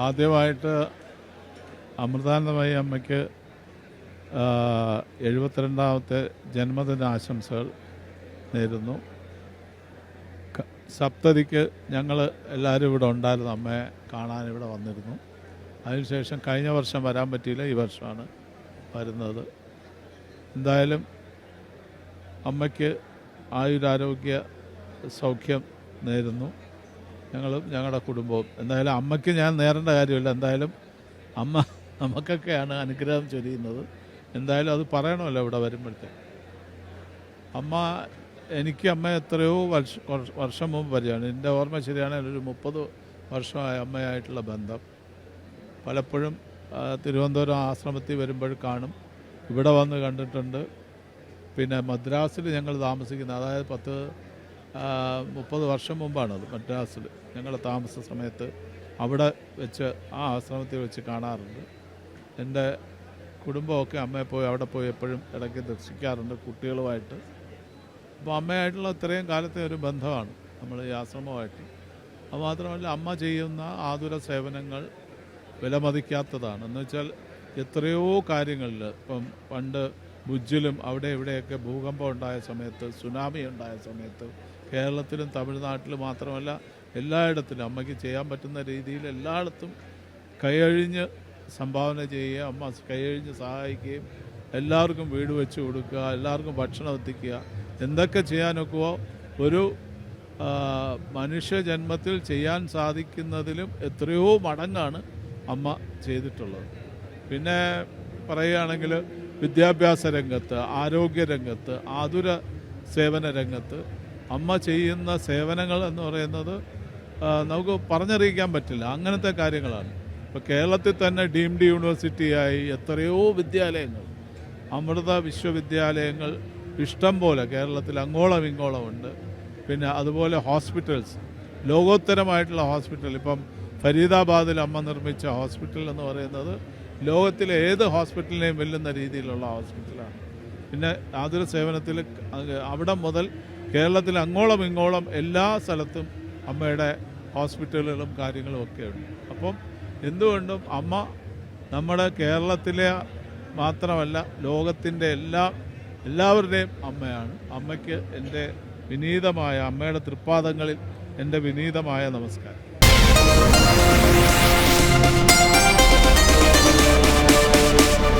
ആദ്യമായിട്ട് അമൃതാനന്ദമയി അമ്മയ്ക്ക് 72ാമത്തെ ജന്മദിനാശംസകൾ നേരുന്നു. സപ്തതിക്ക് ഞങ്ങൾ എല്ലാവരും ഇവിടെ ഉണ്ടായിരുന്നു, അമ്മയെ കാണാൻ ഇവിടെ വന്നിരുന്നു. അതിനുശേഷം കഴിഞ്ഞ വർഷം വരാൻ പറ്റിയില്ല, ഈ വർഷമാണ് വരുന്നത്. എന്തായാലും അമ്മയ്ക്ക് ആയുരാരോഗ്യ സൗഖ്യം നേരുന്നു, ഞങ്ങളും ഞങ്ങളുടെ കുടുംബവും. എന്തായാലും അമ്മയ്ക്ക് ഞാൻ നേരേണ്ട കാര്യമില്ല, എന്തായാലും അമ്മ നമുക്കൊക്കെയാണ് അനുഗ്രഹം ചൊരിയുന്നത്. എന്തായാലും അത് പറയണമല്ലോ ഇവിടെ വരുമ്പോഴത്തേക്ക്. എനിക്ക് അമ്മ എത്രയോ വർഷം മുമ്പ് വരികയാണ്. എൻ്റെ ഓർമ്മ ശരിയാണെങ്കിൽ ഒരു 30 വർഷമായ അമ്മയായിട്ടുള്ള ബന്ധം. പലപ്പോഴും തിരുവനന്തപുരം ആശ്രമത്തിൽ വരുമ്പോൾ കാണും, ഇവിടെ വന്ന് കണ്ടിട്ടുണ്ട്. പിന്നെ മദ്രാസിൽ ഞങ്ങൾ താമസിക്കുന്നത്, അതായത് 30 വർഷം മുമ്പാണത്. മദ്രാസിൽ ഞങ്ങൾ താമസ സമയത്ത് അവിടെ വെച്ച് ആ ആശ്രമത്തിൽ വെച്ച് കാണാറുണ്ട്. എൻ്റെ കുടുംബമൊക്കെ അമ്മയെ പോയി അവിടെ പോയി എപ്പോഴും ഇടയ്ക്ക് ദർശിക്കാറുണ്ട് കുട്ടികളുമായിട്ട്. അപ്പോൾ അമ്മയായിട്ടുള്ള ഇത്രയും കാലത്തെ ഒരു ബന്ധമാണ് നമ്മൾ ഈ ആശ്രമമായിട്ട്. അതുമാത്രമല്ല, അമ്മ ചെയ്യുന്ന ആതുര സേവനങ്ങൾ വിലമതിക്കാത്തതാണ്. എന്ന് വെച്ചാൽ എത്രയോ കാര്യങ്ങളിൽ, ഇപ്പം പണ്ട് ഭുജിലും അവിടെ ഇവിടെയൊക്കെ ഭൂകമ്പം ഉണ്ടായ സമയത്ത്, സുനാമി ഉണ്ടായ സമയത്ത്, കേരളത്തിലും തമിഴ്നാട്ടിലും മാത്രമല്ല എല്ലായിടത്തിലും അമ്മയ്ക്ക് ചെയ്യാൻ പറ്റുന്ന രീതിയിൽ എല്ലായിടത്തും കൈയഴിഞ്ഞ് സംഭാവന ചെയ്യുക, അമ്മ കൈയഴിഞ്ഞ് സഹായിക്കുകയും എല്ലാവർക്കും വീട് വെച്ച് കൊടുക്കുക, എല്ലാവർക്കും ഭക്ഷണം എത്തിക്കുക, എന്തൊക്കെ ചെയ്യാനൊക്കെയോ ഒരു മനുഷ്യജന്മത്തിൽ ചെയ്യാൻ സാധിക്കുന്നതിലും എത്രയോ മടങ്ങാണ് അമ്മ ചെയ്തിട്ടുള്ളത്. പിന്നെ പറയുകയാണെങ്കിൽ വിദ്യാഭ്യാസ രംഗത്ത്, ആരോഗ്യരംഗത്ത്, ആതുര സേവന രംഗത്ത് അമ്മ ചെയ്യുന്ന സേവനങ്ങൾ എന്ന് പറയുന്നത് നമുക്ക് പറഞ്ഞറിയിക്കാൻ പറ്റില്ല. അങ്ങനത്തെ കാര്യങ്ങളാണ്. ഇപ്പോൾ കേരളത്തിൽ തന്നെ ഡീംഡ് യൂണിവേഴ്സിറ്റിയായി എത്രയോ വിദ്യാലയങ്ങൾ, അമൃത വിശ്വവിദ്യാലയങ്ങൾ ഇഷ്ടം പോലെ കേരളത്തിൽ അങ്ങോളം ഇങ്ങോളം ഉണ്ട്. പിന്നെ അതുപോലെ ഹോസ്പിറ്റൽസ്, ലോകോത്തരമായിട്ടുള്ള ഹോസ്പിറ്റൽ. ഇപ്പം ഫരീദാബാദിൽ അമ്മ നിർമ്മിച്ച ഹോസ്പിറ്റൽ എന്ന് പറയുന്നത് ലോകത്തിലെ ഏത് ഹോസ്പിറ്റലിനെയും വെല്ലുന്ന രീതിയിലുള്ള ഹോസ്പിറ്റലാണ്. പിന്നെ ആതുര സേവനത്തിൽ അവിടെ മുതൽ കേരളത്തിൽ അങ്ങോളം ഇങ്ങോളം എല്ലാ സ്ഥലത്തും അമ്മയുടെ ഹോസ്പിറ്റലുകളും കാര്യങ്ങളും ഒക്കെ ഉണ്ട്. അപ്പം എന്തുകൊണ്ടും അമ്മ നമ്മുടെ കേരളത്തിലെ മാത്രമല്ല ലോകത്തിൻ്റെ എല്ലാവരുടെയും അമ്മയാണ്. അമ്മയ്ക്ക് എൻ്റെ വിനീതമായ, അമ്മയുടെ തൃപ്പാദങ്ങളിൽ എൻ്റെ വിനീതമായ നമസ്കാരം.